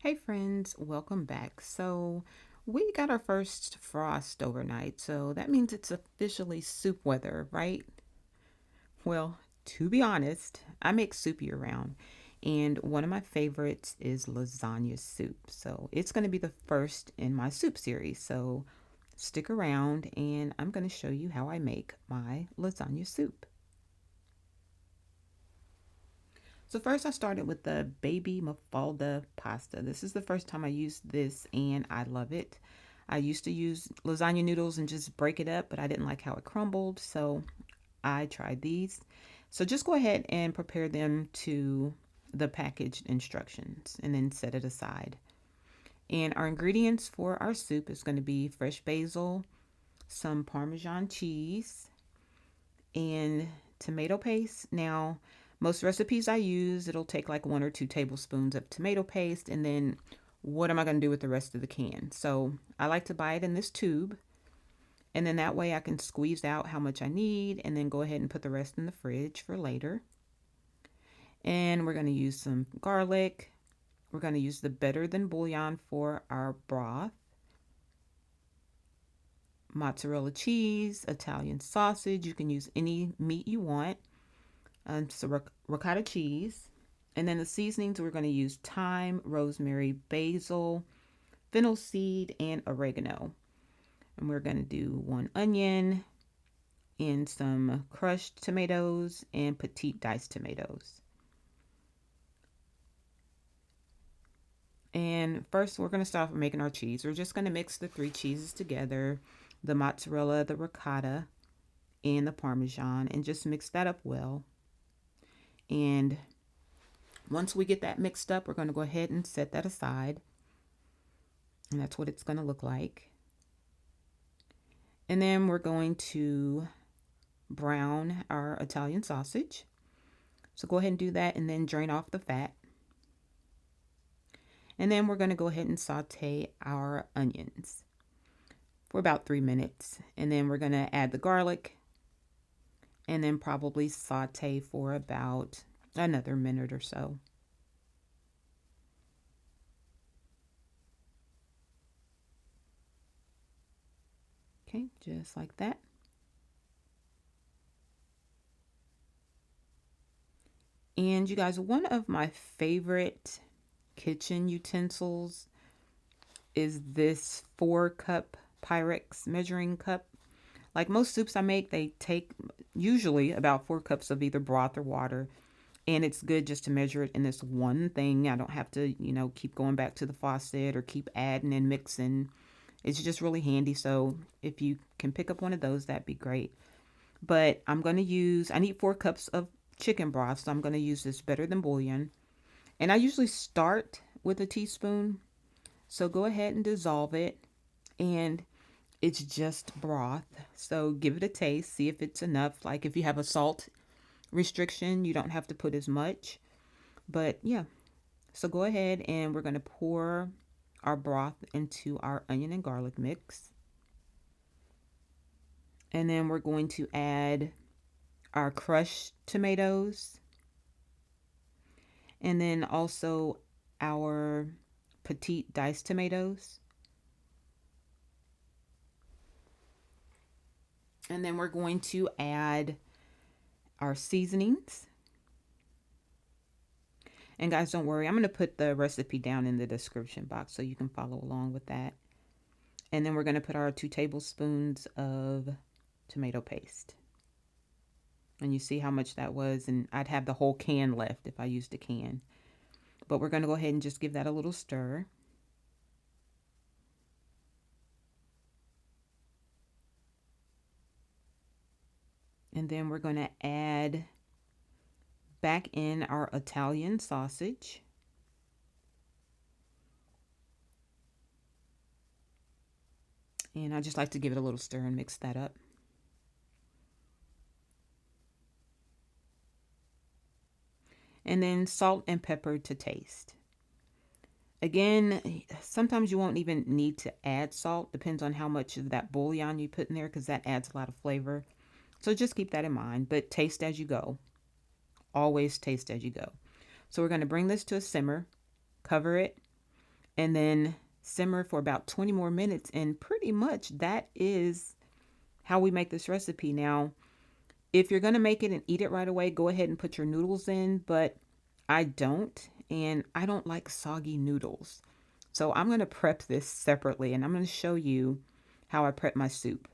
Hey friends, welcome back. So we got our first frost overnight, so that means it's officially soup weather, right? Well, to be honest, I make soup year round, and one of my favorites is lasagna soup. So it's going to be the first in my soup series. So stick around, and I'm going to show you how I make my lasagna soup. So first I started with the baby mafalda pasta. This is the first time I used this and I love it. I used to use lasagna noodles and just break it up, but I didn't like how it crumbled, so I tried these. So just go ahead and prepare them to the packaged instructions and then set it aside. And our ingredients for our soup is going to be fresh basil, some Parmesan cheese, and tomato paste. Now, most recipes I use, it'll take like 1 or 2 tablespoons of tomato paste, and then what am I going to do with the rest of the can? So I like to buy it in this tube, and then that way I can squeeze out how much I need and then go ahead and put the rest in the fridge for later. And we're going to use some garlic. We're going to use the better than bouillon for our broth, mozzarella cheese, Italian sausage. You can use any meat you want. So ricotta cheese. And then the seasonings, we're going to use thyme, rosemary, basil, fennel seed, and oregano. And we're going to do 1 onion and some crushed tomatoes and petite diced tomatoes. And first, we're going to start with making our cheese. We're just going to mix the 3 cheeses together, the mozzarella, the ricotta, and the Parmesan, and just mix that up well. And once we get that mixed up, we're going to go ahead and set that aside. And that's what it's going to look like. And then we're going to brown our Italian sausage. So go ahead and do that and then drain off the fat. And then we're going to go ahead and saute our onions for about 3 minutes. And then we're going to add the garlic and then probably saute for about another minute or so. Okay, just like that. And you guys, one of my favorite kitchen utensils is this 4-cup Pyrex measuring cup. Like most soups I make, they take usually about 4 cups of either broth or water. And it's good just to measure it in this one thing. I don't have to, keep going back to the faucet or keep adding and mixing. It's just really handy. So if you can pick up one of those, that'd be great. But I need 4 cups of chicken broth. So I'm going to use this better than bouillon. And I usually start with a teaspoon. So go ahead and dissolve it. And it's just broth. So give it a taste. See if it's enough. Like if you have a salt restriction, you don't have to put as much. But yeah. So go ahead and we're going to pour our broth into our onion and garlic mix. And then we're going to add our crushed tomatoes. And then also our petite diced tomatoes. And then we're going to add our seasonings. And guys, don't worry, I'm going to put the recipe down in the description box so you can follow along with that. And then we're going to put our 2 tablespoons of tomato paste. And you see how much that was, and I'd have the whole can left if I used a can. But we're going to go ahead and just give that a little stir. And then we're going to add back in our Italian sausage. And I just like to give it a little stir and mix that up. And then salt and pepper to taste. Again, sometimes you won't even need to add salt. Depends on how much of that bouillon you put in there because that adds a lot of flavor. So just keep that in mind. But taste as you go. Always taste as you go. So we're going to bring this to a simmer. Cover it. and then simmer for about 20 more minutes. And pretty much that is how we make this recipe. Now, if you're going to make it and eat it right away, go ahead and put your noodles in, but I don't, and I don't like soggy noodles. So I'm going to prep this separately, and I'm going to show you how I prep my soup.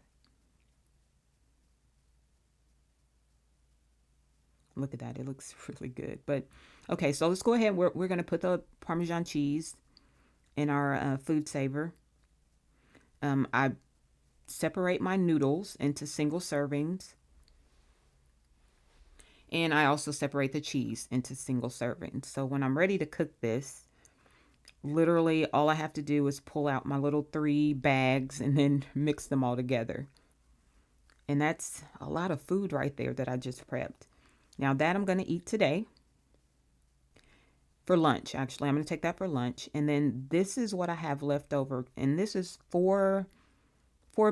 Look at that. It looks really good. But okay, so let's go ahead. We're going to put the Parmesan cheese in our food saver. I separate my noodles into single servings. And I also separate the cheese into single servings. So when I'm ready to cook this, literally all I have to do is pull out my little 3 bags and then mix them all together. And that's a lot of food right there that I just prepped. Now that I'm going to eat today for lunch. Actually, I'm going to take that for lunch. And then this is what I have left over. And this is four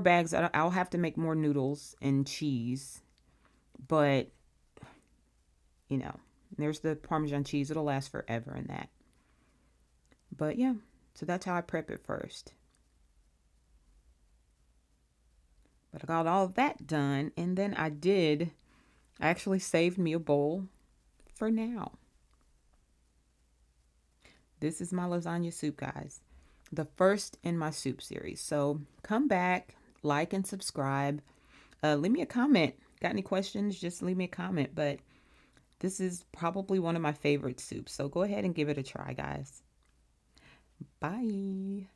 bags. I'll have to make more noodles and cheese. But, you know, there's the Parmesan cheese. It'll last forever in that. But yeah, so that's how I prep it first. But I got all of that done. And then I actually saved me a bowl for now. This is my lasagna soup, guys. The first in my soup series. So come back, like and subscribe. Leave me a comment. Got any questions? Just leave me a comment. But this is probably one of my favorite soups. So go ahead and give it a try, guys. Bye.